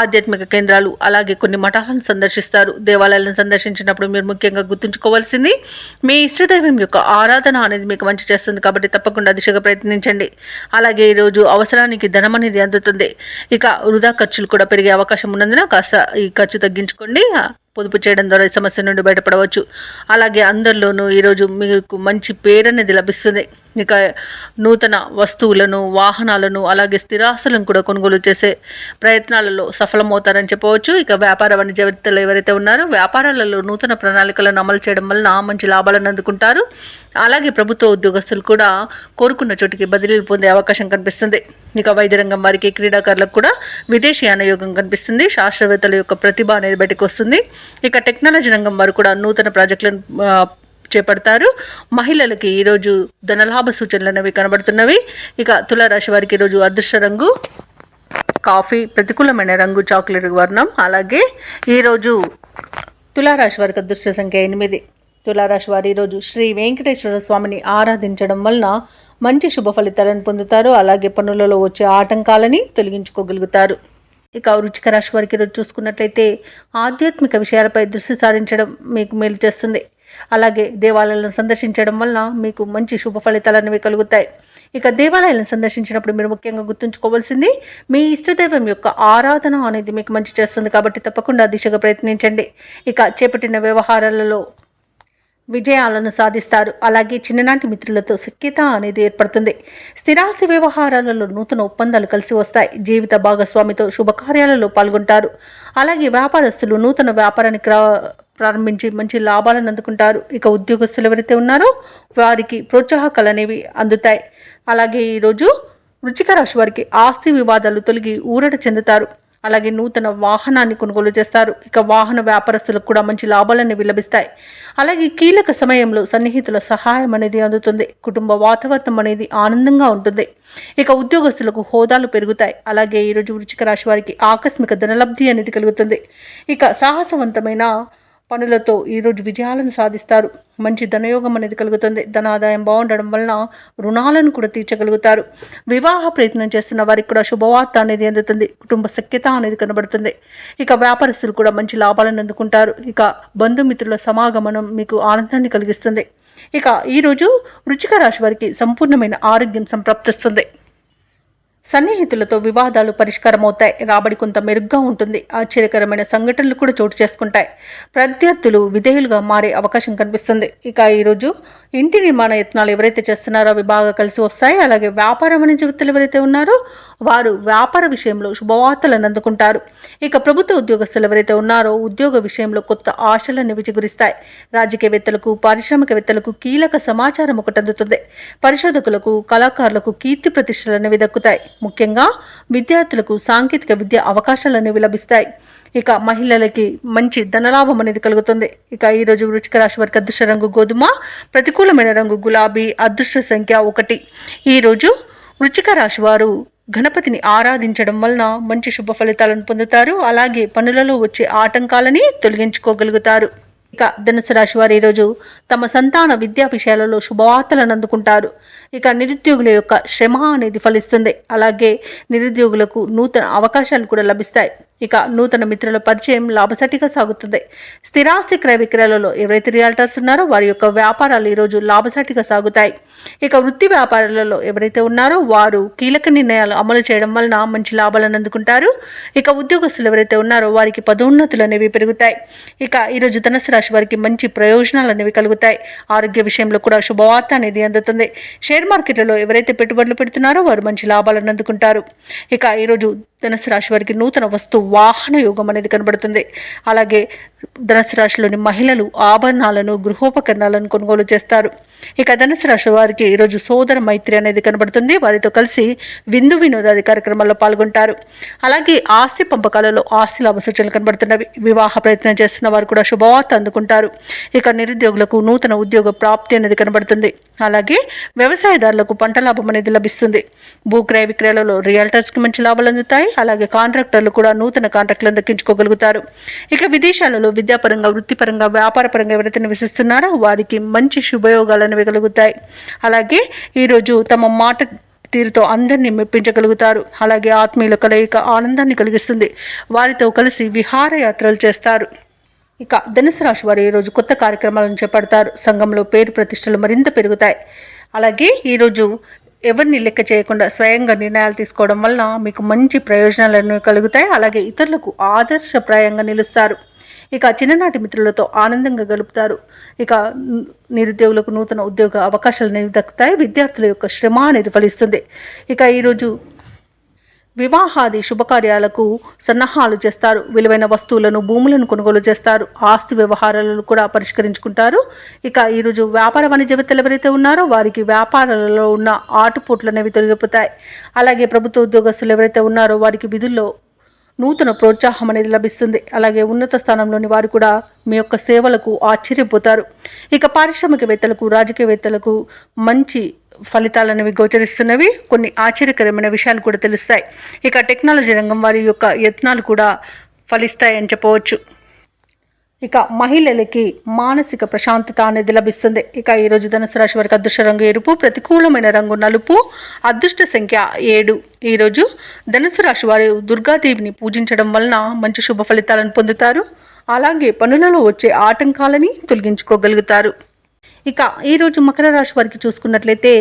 ఆధ్యాత్మిక కేంద్రాలు అలాగే కొన్ని మఠాలను సందర్శిస్తారు. దేవాలయాలను సందర్శించినప్పుడు మీరు ముఖ్యంగా గుర్తుంచుకోవాల్సింది మీ ఇష్టదైవం యొక్క ఆరాధన అనేది మీకు మంచి చేస్తుంది కాబట్టి తప్పకుండా దిశగా ప్రయత్నించండి. అలాగే ఈరోజు అవసరానికి ధనం అనేది అందుతుంది. ఇక వృధా ఖర్చులు కూడా పెరిగే అవకాశం ఉన్నందున కాస్త ఈ ఖర్చు తగ్గించుకోండి. పొదుపు చేయడం ద్వారా ఈ సమస్య నుండి బయటపడవచ్చు. అలాగే అందరిలోనూ ఈరోజు మీకు మంచి పేరు అనేది లభిస్తుంది. ఇక నూతన వస్తువులను, వాహనాలను, అలాగే స్థిరాస్తులను కూడా కొనుగోలు చేసే ప్రయత్నాలలో సఫలమవుతారని చెప్పవచ్చు. ఇక వ్యాపార వాణిజ్యవేత్తలు ఎవరైతే ఉన్నారో వ్యాపారాలలో నూతన ప్రణాళికలను అమలు చేయడం వలన మంచి లాభాలను అందుకుంటారు. అలాగే ప్రభుత్వ ఉద్యోగస్తులు కూడా కోరుకున్న చోటికి బదిలీలు పొందే అవకాశం కనిపిస్తుంది. ఇక వైద్య రంగం వారికి, క్రీడాకారులకు కూడా విదేశీయాన యోగం కనిపిస్తుంది. శాస్త్రవేత్తల యొక్క ప్రతిభ అనేది బయటకు వస్తుంది. ఇక టెక్నాలజీ రంగం వారు కూడా నూతన ప్రాజెక్టులను చేపడతారు. మహిళలకి ఈరోజు ధనలాభ సూచనలు అనేవి కనబడుతున్నవి. ఇక తులారాశి వారికి ఈరోజు అదృష్ట రంగు కాఫీ, ప్రతికూలమైన రంగు చాక్లెట్ వర్ణం. అలాగే ఈరోజు తులారాశి వారికి అదృష్ట సంఖ్య 8. తులారాశి వారు ఈరోజు శ్రీ వెంకటేశ్వర స్వామిని ఆరాధించడం వలన మంచి శుభ ఫలితాలను పొందుతారు. అలాగే పనులలో వచ్చే ఆటంకాలని తొలగించుకోగలుగుతారు. ఇక వృశ్చిక రాశి వారికి ఈరోజు చూసుకున్నట్లయితే ఆధ్యాత్మిక విషయాలపై దృష్టి సారించడం మీకు మేలు చేస్తుంది. అలాగే దేవాలయాలను సందర్శించడం వలన మీకు మంచి శుభ ఫలితాలు అనేవి కలుగుతాయి. ఇక దేవాలయాలను సందర్శించినప్పుడు మీరు ముఖ్యంగా గుర్తుంచుకోవాల్సింది మీ ఇష్టదైవం యొక్క ఆరాధన అనేది మీకు మంచి చేస్తుంది. కాబట్టి తప్పకుండా దిశగా ప్రయత్నించండి. ఇక చేపట్టిన వ్యవహారాలలో విజయాలను సాధిస్తారు. అలాగే చిన్ననాటి మిత్రులతో సఖ్యత అనేది ఏర్పడుతుంది. స్థిరాస్తి వ్యవహారాలలో నూతన ఒప్పందాలు కలిసి వస్తాయి. జీవిత భాగస్వామితో శుభకార్యాలలో పాల్గొంటారు. అలాగే వ్యాపారస్తులు నూతన వ్యాపారాన్ని ప్రారంభించి మంచి లాభాలను అందుకుంటారు. ఇక ఉద్యోగస్తులు ఎవరైతే ఉన్నారో వారికి ప్రోత్సాహకాలు అనేవి అందుతాయి. అలాగే ఈరోజు వృశ్చిక రాశి వారికి ఆస్తి వివాదాలు తొలగి ఊరట చెందుతారు. అలాగే నూతన వాహనాన్ని కొనుగోలు చేస్తారు. ఇక వాహన వ్యాపారస్తులకు కూడా మంచి లాభాలన్నీ లభిస్తాయి. అలాగే కీలక సమయంలో సన్నిహితుల సహాయం అనేది అందుతుంది. కుటుంబ వాతావరణం అనేది ఆనందంగా ఉంటుంది. ఇక ఉద్యోగస్తులకు హోదాలు పెరుగుతాయి. అలాగే ఈరోజు వృశ్చిక రాశి వారికి ఆకస్మిక ధనలబ్ధి అనేది కలుగుతుంది. ఇక సాహసవంతమైన పనులతో ఈరోజు విజయాలను సాధిస్తారు. మంచి ధనయోగం అనేది కలుగుతుంది. ధనాదాయం బాగుండడం వలన రుణాలను కూడా తీర్చగలుగుతారు. వివాహ ప్రయత్నం చేస్తున్న వారికి కూడా శుభవార్త అనేది అందుతుంది. కుటుంబ సఖ్యత అనేది కనబడుతుంది. ఇక వ్యాపారస్తులు కూడా మంచి లాభాలను అందుకుంటారు. ఇక బంధుమిత్రుల సమాగమనం మీకు ఆనందాన్ని కలిగిస్తుంది. ఇక ఈరోజు వృశ్చిక రాశి వారికి సంపూర్ణమైన ఆరోగ్యం సంప్రాప్తిస్తుంది. సన్నిహితులతో వివాదాలు పరిష్కారం అవుతాయి. రాబడి కొంత మెరుగ్గా ఉంటుంది. ఆశ్చర్యకరమైన సంఘటనలు కూడా చోటు చేసుకుంటాయి. ప్రత్యర్థులు విధేయులుగా మారే అవకాశం కనిపిస్తుంది. ఇక ఈరోజు ఇంటి నిర్మాణ యత్నాలు ఎవరైతే చేస్తున్నారో అవి బాగా కలిసి వస్తాయి. అలాగే వ్యాపార వాణిజ్య వ్యక్తులు ఎవరైతే ఉన్నారో వారు వ్యాపార విషయంలో శుభవార్తలను అందుకుంటారు. ఇక ప్రభుత్వ ఉద్యోగస్తులు ఎవరైతే ఉన్నారో ఉద్యోగ విషయంలో కొత్త ఆశలను విజగురిస్తాయి. రాజకీయవేత్తలకు, పారిశ్రామికవేత్తలకు కీలక సమాచారం ఒకటి అందుతుంది. పరిశోధకులకు, కళాకారులకు కీర్తి ప్రతిష్టలు అనేవి దక్కుతాయి. ముఖ్యంగా విద్యార్థులకు సాంకేతిక విద్య అవకాశాలు అనేవి లభిస్తాయి. ఇక మహిళలకి మంచి ధనలాభం అనేది కలుగుతుంది. ఇక ఈరోజు వృశ్చిక రాశి వారికి అదృష్ట రంగు గోధుమ, ప్రతికూలమైన రంగు గులాబీ, అదృష్ట సంఖ్య 1. ఈరోజు వృశ్చిక రాశి వారు గణపతిని ఆరాధించడం వలన మంచి శుభ ఫలితాలను పొందుతారు. అలాగే పనులలో వచ్చే ఆటంకాలని తొలగించుకోగలుగుతారు. ఇక ధనుసు రాశి వారు ఈరోజు తమ సంతాన విద్యా విషయాలలో శుభవార్తలను అందుకుంటారు. ఇక నిరుద్యోగుల యొక్క శ్రమ అనేది ఫలిస్తుంది. అలాగే నిరుద్యోగులకు నూతన అవకాశాలు కూడా లభిస్తాయి. ఇక నూతన మిత్రుల పరిచయం లాభసాటిగా సాగుతుంది. స్థిరాస్తి క్రయ విక్రయాలలో ఎవరైతే రియాల్టర్స్ ఉన్నారో వారి యొక్క వ్యాపారాలు ఈరోజు లాభసాటిగా సాగుతాయి. ఇక వృత్తి వ్యాపారాలలో ఎవరైతే ఉన్నారో వారు కీలక నిర్ణయాలు అమలు చేయడం వలన మంచి లాభాలను అందుకుంటారు. ఇక ఉద్యోగస్తులు ఎవరైతే ఉన్నారో వారికి పదోన్నతులు అనేవి పెరుగుతాయి. ఇక ఈరోజు ధనుసు రాశి వారికి మంచి ప్రయోజనాలు అనేవి కలుగుతాయి. ఆరోగ్య విషయంలో కూడా శుభవార్త అనేది అందుతుంది. షేర్ మార్కెట్లలో ఎవరైతే పెట్టుబడులు పెడుతున్నారో వారు మంచి లాభాలను అందుకుంటారు. ఇక ఈరోజు ధనుసు రాశి వారికి నూతన వస్తు వాహన యోగం అనేది కనబడుతుంది. అలాగే ధనుసు రాశిలోని మహిళలు ఆభరణాలను, గృహోపకరణాలను కొనుగోలు చేస్తారు. ఇక ధనుసు రాశి వారికి ఈరోజు సోదర మైత్రి అనేది కనబడుతుంది. వారితో కలిసి విందు వినోదాది కార్యక్రమాల్లో పాల్గొంటారు. అలాగే ఆస్తి పంపకాలలో ఆస్తి లాభ సూచనలు కనబడుతున్నవి. వివాహ ప్రయత్నం చేస్తున్న వారు కూడా శుభవార్త అందుకుంటారు. ఇక నిరుద్యోగులకు నూతన ఉద్యోగ ప్రాప్తి అనేది కనబడుతుంది. అలాగే వ్యవసాయదారులకు పంట లాభం అనేది లభిస్తుంది. భూక్రయ విక్రయాలలో రియాల్టర్స్కి మంచి లాభాలు అందుతాయి. అలాగే కాంట్రాక్టర్లు కూడా నూతన కాంట్రాక్టులను దక్కించుకోగలుగుతారు. ఇక విదేశాలలో విద్యాపరంగా, వృత్తిపరంగా, వ్యాపారపరంగా ఎవరైతే నివసిస్తున్నారో వారికి మంచి శుభయోగాలు అనేవి కలుగుతాయి. అలాగే ఈరోజు తమ మాట తీరుతో అందరినీ మెప్పించగలుగుతారు. అలాగే ఆత్మీయుల కలయిక ఆనందాన్ని కలిగిస్తుంది. వారితో కలిసి విహారయాత్రలు చేస్తారు. ఇక ధనుసు రాశి వారు ఈరోజు కొత్త కార్యక్రమాలను చేపడతారు. సంఘంలో పేరు ప్రతిష్టలు మరింత పెరుగుతాయి. అలాగే ఈరోజు ఎవరిని లెక్క చేయకుండా స్వయంగా నిర్ణయాలు తీసుకోవడం వలన మీకు మంచి ప్రయోజనాలను కలుగుతాయి. అలాగే ఇతరులకు ఆదర్శప్రాయంగా నిలుస్తారు. ఇక చిన్ననాటి మిత్రులతో ఆనందంగా గడుపుతారు. ఇక నిరుద్యోగులకు నూతన ఉద్యోగ అవకాశాలు అనేవి దక్కుతాయి. విద్యార్థుల యొక్క శ్రమ అనేది ఫలిస్తుంది. ఇక ఈరోజు వివాహాది శుభకార్యాలకు సన్నాహాలు చేస్తారు. విలువైన వస్తువులను, భూములను కొనుగోలు చేస్తారు. ఆస్తి వ్యవహారాలను కూడా పరిష్కరించుకుంటారు. ఇక ఈరోజు వ్యాపార వాణిజ్యవేత్తలు ఎవరైతే ఉన్నారో వారికి వ్యాపారాలలో ఉన్న ఆటుపోట్లు అనేవి తొలగిపోతాయి. అలాగే ప్రభుత్వ ఉద్యోగస్తులు ఎవరైతే ఉన్నారో వారికి విధుల్లో నూతన ప్రోత్సాహం అనేది లభిస్తుంది. అలాగే ఉన్నత స్థానంలోని వారు కూడా మీ యొక్క సేవలకు ఆశ్చర్యపోతారు. ఇక పారిశ్రామికవేత్తలకు, రాజకీయవేత్తలకు మంచి ఫలితాలు అనేవి గోచరిస్తున్నవి. కొన్ని ఆశ్చర్యకరమైన విషయాలు కూడా తెలుస్తాయి. ఇక టెక్నాలజీ రంగం వారి యొక్క యత్నాలు కూడా ఫలిస్తాయని చెప్పవచ్చు. ఇక మహిళలకి మానసిక ప్రశాంతత అనేది లభిస్తుంది. ఇక ఈరోజు ధనుసు రాశి వారికి అదృష్ట రంగు ఎరుపు, ప్రతికూలమైన రంగు నలుపు, అదృష్ట సంఖ్య 7. ఈరోజు ధనుసు రాశి వారు దుర్గాదేవిని పూజించడం వలన మంచి శుభ ఫలితాలను పొందుతారు. అలాగే పనులలో వచ్చే ఆటంకాలని తొలగించుకోగలుగుతారు. ఇక ఈరోజు మకర రాశి వారికి చూసుకున్నట్లయితే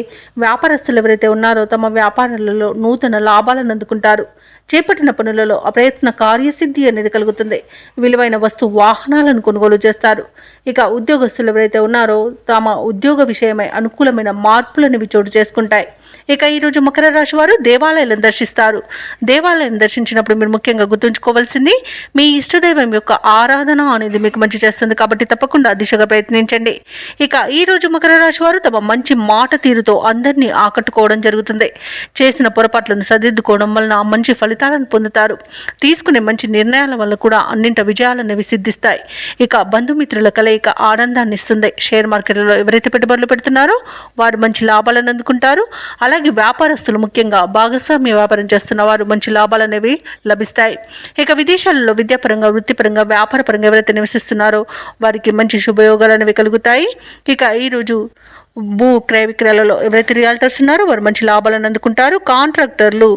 వ్యాపారస్తులు ఎవరైతే ఉన్నారో తమ వ్యాపారాలలో నూతన లాభాలను అందుకుంటారు. చేపట్టిన పనులలో అప్రయత్న కార్యసిద్ధి అనేది కలుగుతుంది. విలువైన వాహనాలను కొనుగోలు చేస్తారు. ఇక ఉద్యోగస్తులు ఎవరైతే ఉన్నారో తమ ఉద్యోగ విషయమై అనుకూలమైన మార్పులను చోటు చేసుకుంటాయి. ఇక ఈరోజు మకర రాశి వారు దేవాలయాలను దర్శిస్తారు. దేవాలయం దర్శించినప్పుడు మీరు ముఖ్యంగా గుర్తుంచుకోవాల్సింది మీ ఇష్టదైవం యొక్క ఆరాధన అనేది మీకు మంచి చేస్తుంది. కాబట్టి తప్పకుండా దిశగా ప్రయత్నించండి. ఇక ఈరోజు మకర రాశి వారు తమ మంచి మాట తీరుతో అందరినీ ఆకట్టుకోవడం జరుగుతుంది. చేసిన పొరపాట్లను సరిదిద్దుకోవడం వలన మంచి ఫలితాలను పొందుతారు. తీసుకునే మంచి నిర్ణయాల వల్ల కూడా అన్నింట విజయాలనేవి సిద్ధిస్తాయి. ఇక బంధుమిత్రుల కలయిక ఆనందాన్ని ఇస్తుంది. షేర్ మార్కెట్లలో ఎవరైతే పెట్టుబడులు పెడుతున్నారో వారు మంచి లాభాలను అందుకుంటారు. అలాగే వ్యాపారస్తులు ముఖ్యంగా భాగస్వామ్య వ్యాపారం చేస్తున్న వారు మంచి లాభాలు అనేవి లభిస్తాయి. ఇక విదేశాలలో విద్యాపరంగా, వృత్తిపరంగా, వ్యాపారపరంగా ఎవరైతే నివసిస్తున్నారో వారికి మంచి శుభయోగాలు అనేవి కలుగుతాయి. ఇక ఈరోజు భూ క్రయ విక్రయాలలో ఎవరైతే రియాల్టర్స్ ఉన్నారో వారు మంచి లాభాలను అందుకుంటారు. కాంట్రాక్టర్లు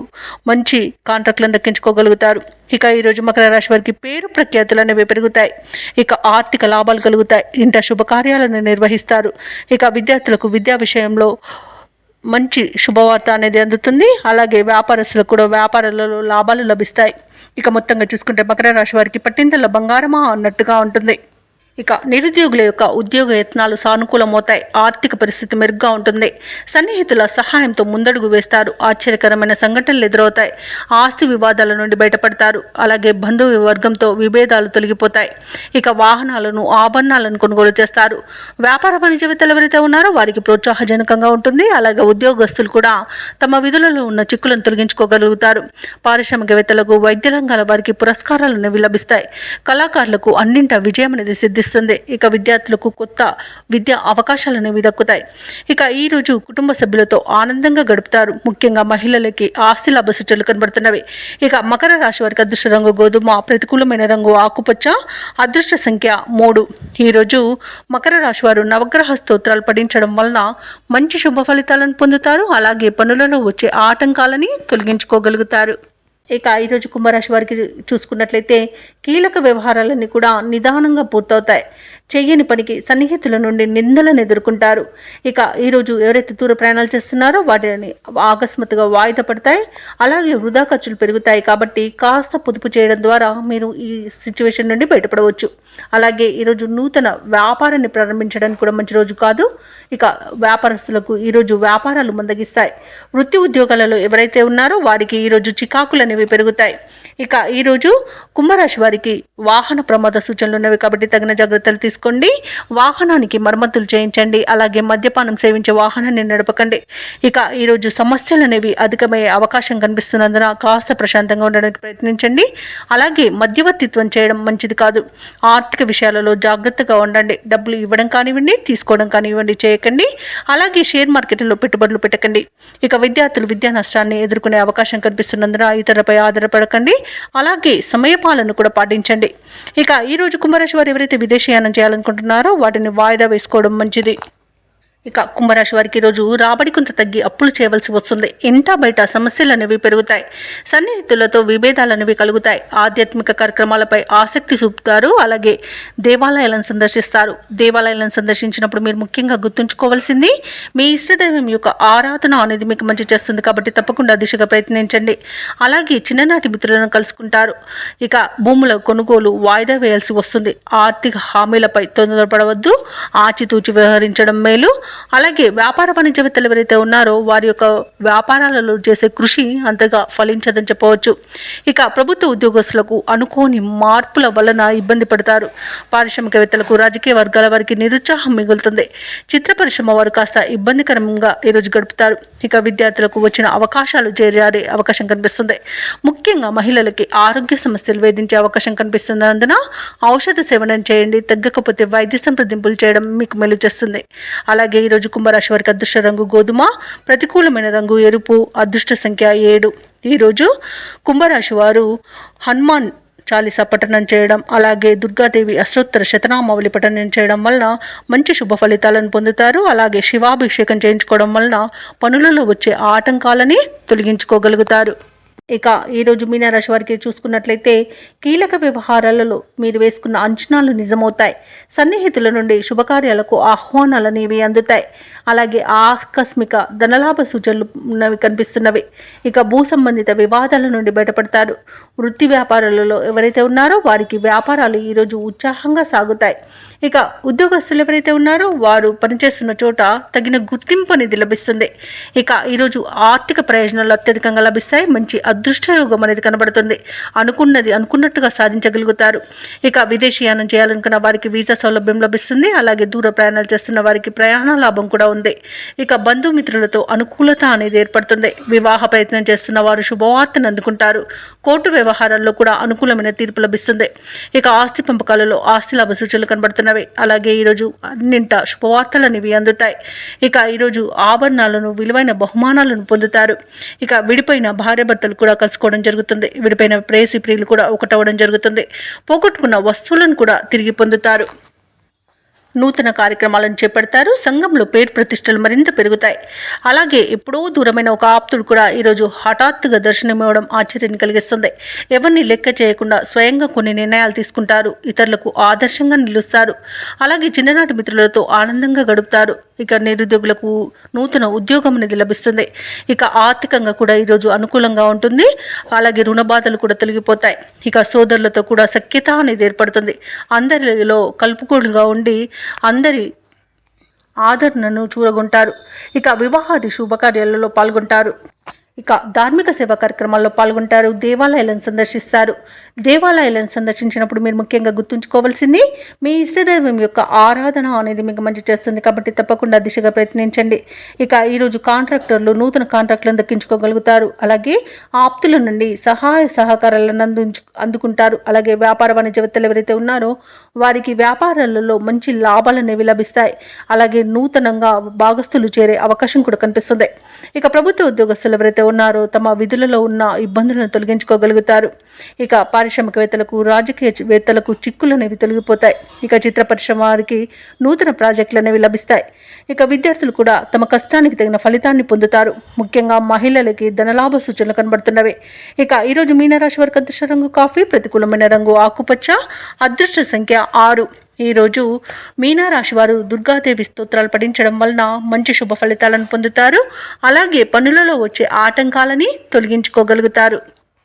మంచి కాంట్రాక్టులను దక్కించుకోగలుగుతారు. ఇక ఈరోజు మకర రాశి వారికి పేరు ప్రఖ్యాతులు అనేవి పెరుగుతాయి. ఇక ఆర్థిక లాభాలు కలుగుతాయి. ఇంట శుభకార్యాలను నిర్వహిస్తారు. ఇక విద్యార్థులకు విద్యా విషయంలో మంచి శుభవార్త అనేది అందుతుంది. అలాగే వ్యాపారస్తులకు కూడా వ్యాపారాలలో లాభాలు లభిస్తాయి. ఇక మొత్తంగా చూసుకుంటే మకర రాశి వారికి పట్టిందల్ల బంగారమా అన్నట్టుగా ఉంటుంది. ఇక నిరుద్యోగుల యొక్క ఉద్యోగ యత్నాలు సానుకూలమవుతాయి. ఆర్థిక పరిస్థితి మెరుగ్గా ఉంటుంది. సన్నిహితుల సహాయంతో ముందడుగు వేస్తారు. ఆశ్చర్యకరమైన సంఘటనలు ఎదురవుతాయి. ఆస్తి వివాదాల నుండి బయటపడతారు. అలాగే బంధువు వర్గంతో విభేదాలు తొలగిపోతాయి. ఇక వాహనాలను, ఆభరణాలను కొనుగోలు చేస్తారు. వ్యాపార వాణిజ్యవేత్తలు ఎవరైతే ఉన్నారో వారికి ప్రోత్సాహజనకంగా ఉంటుంది. అలాగే ఉద్యోగస్తులు కూడా తమ విధులలో ఉన్న చిక్కులను తొలగించుకోగలుగుతారు. పారిశ్రామికవేత్తలకు, వైద్య రంగాల వారికి పురస్కారాలు అనేవి లభిస్తాయి. కళాకారులకు అన్నింట విజయం అనేది సిద్ధిస్తుంది. ఇక విద్యార్థులకు కొత్త విద్యా అవకాశాలు అనేవి దక్కుతాయి. ఇక ఈరోజు కుటుంబ సభ్యులతో ఆనందంగా గడుపుతారు. ముఖ్యంగా మహిళలకి ఆస్తి లాభ సూచనలు కనబడుతున్నవి. ఇక మకర రాశి వారికి అదృష్ట రంగు గోధుమ, ప్రతికూలమైన రంగు ఆకుపచ్చ, అదృష్ట సంఖ్య 3. ఈరోజు మకర రాశి వారు నవగ్రహ స్తోత్రాలు పఠించడం వలన మంచి శుభ ఫలితాలను పొందుతారు. అలాగే పనులలో వచ్చే ఆటంకాలని తొలగించుకోగలుగుతారు. ఇక ఈరోజు కుంభరాశి వారికి చూసుకున్నట్లయితే కీలక వ్యవహారాలన్నీ కూడా నిదానంగా పూర్తవుతాయి. చెయ్యని పనికి సన్నిహితుల నుండి నిందలను ఎదుర్కొంటారు. ఇక ఈరోజు ఎవరైతే దూర ప్రయాణాలు చేస్తున్నారో వాటిని ఆకస్మాత్తుగా వాయిదా పడతాయి. అలాగే వృధా ఖర్చులు పెరుగుతాయి. కాబట్టి కాస్త పొదుపు చేయడం ద్వారా మీరు ఈ సిచ్యువేషన్ నుండి బయటపడవచ్చు. అలాగే ఈరోజు నూతన వ్యాపారాన్ని ప్రారంభించడానికి కూడా మంచి రోజు కాదు. ఇక వ్యాపారస్తులకు ఈరోజు వ్యాపారాలు మందగిస్తాయి. వృత్తి ఉద్యోగాలలో ఎవరైతే ఉన్నారో వారికి ఈరోజు చికాకులు అనేవి పెరుగుతాయి. ఇక ఈరోజు కుంభరాశి వారికి వాహన ప్రమాద సూచనలు ఉన్నవి. కాబట్టి తగిన జాగ్రత్తలు తీసుకోండి. వాహనానికి మరమ్మతులు చేయించండి. అలాగే మద్యపానం సేవించే వాహనాన్ని నడపకండి. ఇక ఈరోజు సమస్యలు అనేవి అధికమయ్యే అవకాశం కనిపిస్తున్నందున కాస్త ప్రశాంతంగా ఉండడానికి ప్రయత్నించండి. అలాగే మధ్యవర్తిత్వం చేయడం మంచిది కాదు. ఆర్థిక విషయాలలో జాగ్రత్తగా ఉండండి. డబ్బులు ఇవ్వడం కానివ్వండి, తీసుకోవడం కానివ్వండి చేయకండి. అలాగే షేర్ మార్కెట్లో పెట్టుబడులు పెట్టకండి. ఇక విద్యార్థులు విద్యా నష్టాన్ని ఎదుర్కొనే అవకాశం కనిపిస్తున్నందున ఇతరులపై ఆధారపడకండి. అలాగే సమయపాలన కూడా పాటించండి. ఇక ఈరోజు కుంభరాశి వారు ఎవరైతే విదేశీయానం చేయాలనుకుంటున్నారో వాటిని వాయిదా వేసుకోవడం మంచిది. ఇక కుంభరాశి వారికి ఈరోజు రాబడి కొంత తగ్గి అప్పులు చేయవలసి వస్తుంది. ఇంటా బయట సమస్యలు అనేవి పెరుగుతాయి. సన్నిహితులతో విభేదాలు అనేవి కలుగుతాయి. ఆధ్యాత్మిక కార్యక్రమాలపై ఆసక్తి చూపుతారు. అలాగే దేవాలయాలను సందర్శిస్తారు. దేవాలయాలను సందర్శించినప్పుడు మీరు ముఖ్యంగా గుర్తుంచుకోవాల్సింది మీ ఇష్టదైవం యొక్క ఆరాధన అనేది మీకు మంచి చేస్తుంది కాబట్టి తప్పకుండా దిశగా ప్రయత్నించండి. అలాగే చిన్ననాటి మిత్రులను కలుసుకుంటారు. ఇక భూముల కొనుగోలు వాయిదా వేయాల్సి వస్తుంది. ఆర్థిక హామీలపై తొందరపడవద్దు. ఆచితూచి వ్యవహరించడం మేలు. అలాగే వ్యాపార వాణిజ్యవేత్తలు ఎవరైతే ఉన్నారో వారి యొక్క వ్యాపారాలలో చేసే కృషి అంతగా ఫలించదని చెప్పవచ్చు. ఇక ప్రభుత్వ ఉద్యోగస్తులకు అనుకోని మార్పుల వలన ఇబ్బంది పడతారు. పారిశ్రామికవేత్తలకు రాజకీయ వర్గాల వారికి నిరుత్సాహం మిగులుతుంది. చిత్ర పరిశ్రమ వారు కాస్త ఇబ్బందికరంగా ఈరోజు గడుపుతారు. ఇక విద్యార్థులకు వచ్చిన అవకాశాలు చేరే అవకాశం కనిపిస్తుంది. ముఖ్యంగా మహిళలకి ఆరోగ్య సమస్యలు వేధించే అవకాశం కనిపిస్తున్నందున ఔషధ సేవనం చేయండి. తగ్గకపోతే వైద్య సంప్రదింపులు చేయడం మీకు మేలు చేస్తుంది. అలాగే ఈరోజు కుంభరాశి వారికి అదృష్ట రంగు గోధుమ, ప్రతికూలమైన రంగు ఎరుపు, అదృష్ట సంఖ్య 7. ఈరోజు కుంభరాశి వారు హనుమాన్ చాలీసా పఠనం చేయడం, అలాగే దుర్గాదేవి అష్టోత్తర శతనామావళి పఠనం చేయడం వలన మంచి శుభ ఫలితాలను పొందుతారు. అలాగే శివాభిషేకం చేయించుకోవడం వలన పనులలో వచ్చే ఆటంకాలని తొలగించుకోగలుగుతారు. ఇక ఈరోజు మీనరాశి వారికి చూసుకున్నట్లయితే కీలక వ్యవహారాలలో మీరు వేసుకున్న అంచనాలు నిజమవుతాయి. సన్నిహితుల నుండి శుభకార్యాలకు ఆహ్వానాలు అనేవి అందుతాయి. అలాగే ఆకస్మిక ధనలాభ సూచనలు కనిపిస్తున్నవి. ఇక భూ సంబంధిత వివాదాల నుండి బయటపడతారు. వృత్తి వ్యాపారాలలో ఎవరైతే ఉన్నారో వారికి వ్యాపారాలు ఈరోజు ఉత్సాహంగా సాగుతాయి. ఇక ఉద్యోగస్తులు ఎవరైతే ఉన్నారో వారు పనిచేస్తున్న చోట తగిన గుర్తింపు అనేది లభిస్తుంది. ఇక ఈరోజు ఆర్థిక ప్రయోజనాలు అత్యధికంగా లభిస్తాయి. మంచి అదృష్టయోగం అనేది కనబడుతుంది. అనుకున్నది అనుకున్నట్టుగా సాధించగలుగుతారు. ఇక విదేశీయానం చేయాలనుకున్న వారికి వీసా సౌలభ్యం లభిస్తుంది. అలాగే దూర ప్రయాణాలు చేస్తున్న వారికి ప్రయాణ లాభం కూడా ఉంది. ఇక బంధుమిత్రులతో అనుకూలత అనేది ఏర్పడుతుంది. వివాహ ప్రయత్నం చేస్తున్న వారు శుభవార్తను అందుకుంటారు. కోర్టు వ్యవహారాల్లో కూడా అనుకూలమైన తీర్పు లభిస్తుంది. ఇక ఆస్తి పంపకాలలో ఆస్తి లాభ సూచనలు కనబడుతున్నవి. అలాగే ఈరోజు అన్నింట శుభవార్తలు అనేవి అందుతాయి. ఇక ఈరోజు ఆభరణాలను విలువైన బహుమానాలను పొందుతారు. ఇక విడిపోయిన భార్యాభర్తలు కూడా కలుసుకోవడం జరుగుతుంది. విడిపోయిన ప్రేయసి ప్రియులు కూడా ఒకటవడం జరుగుతుంది. పోగొట్టుకున్న వస్తువులను కూడా తిరిగి పొందుతారు. నూతన కార్యక్రమాలను చేపడతారు. సంఘంలో పేరు ప్రతిష్టలు మరింత పెరుగుతాయి. అలాగే ఎప్పుడో దూరమైన ఒక ఆప్తుడు కూడా ఈరోజు హఠాత్తుగా దర్శనమివ్వడం ఆశ్చర్యాన్ని కలిగిస్తుంది. ఎవరిని లెక్క చేయకుండా స్వయంగా కొన్ని నిర్ణయాలు తీసుకుంటారు. ఇతరులకు ఆదర్శంగా నిలుస్తారు. అలాగే చిన్ననాటి మిత్రులతో ఆనందంగా గడుపుతారు. ఇక నిరుద్యోగులకు నూతన ఉద్యోగం అనేది లభిస్తుంది. ఇక ఆర్థికంగా కూడా ఈరోజు అనుకూలంగా ఉంటుంది. అలాగే రుణ బాధలు కూడా తొలగిపోతాయి. ఇక సోదరులతో కూడా సఖ్యత అనేది ఏర్పడుతుంది. అందరిలో కలుపుకోలుగా ఉండి అందరి ఆదరణను చూరగొంటారు. ఇక వివాహాది శుభకార్యాలలో పాల్గొంటారు. ఇక ధార్మిక సేవా కార్యక్రమాల్లో పాల్గొంటారు. దేవాలయాలను సందర్శిస్తారు. దేవాలయాలను సందర్శించినప్పుడు మీరు ముఖ్యంగా గుర్తుంచుకోవాల్సింది మీ ఇష్టదైవం యొక్క ఆరాధన అనేది మీకు మంచి చేస్తుంది కాబట్టి తప్పకుండా దిశగా ప్రయత్నించండి. ఇక ఈరోజు కాంట్రాక్టర్లు నూతన కాంట్రాక్టులను దక్కించుకోగలుగుతారు. అలాగే ఆప్తుల నుండి సహాయ సహకారాలను అందుకుంటారు. అలాగే వ్యాపార వాణిజ్యవేత్తలు ఎవరైతే ఉన్నారో వారికి వ్యాపారాలలో మంచి లాభాలు అనేవి లభిస్తాయి. అలాగే నూతనంగా భాగస్తులు చేరే అవకాశం కూడా కనిపిస్తుంది. ఇక ప్రభుత్వ ఉద్యోగస్తులు ఎవరైతే ఉన్నారో తమ విధులలో ఉన్న ఇబ్బందులను తొలగించుకోగలుగుతారు. ఇక పారిశ్రామికవేత్తలకు రాజకీయవేత్తలకు చిక్కులు అనేవి తొలగిపోతాయి. ఇక చిత్ర పరిశ్రమ వారికి నూతన ప్రాజెక్టులు అనేవి లభిస్తాయి. ఇక విద్యార్థులు కూడా తమ కష్టానికి తగిన ఫలితాన్ని పొందుతారు. ముఖ్యంగా మహిళలకి ధనలాభ సూచనలు కనబడుతున్నవి. ఇక ఈరోజు మీనరాశి వారికి అదృష్ట రంగు కాఫీ, ప్రతికూలమైన రంగు ఆకుపచ్చ, అదృష్ట సంఖ్య 6. ఈరోజు మీనరాశి వారు దుర్గాదేవి స్తోత్రాలు పఠించడం వలన మంచి శుభ ఫలితాలను పొందుతారు. అలాగే పనులలో వచ్చే ఆటంకాలని తొలగించుకోగలుగుతారు.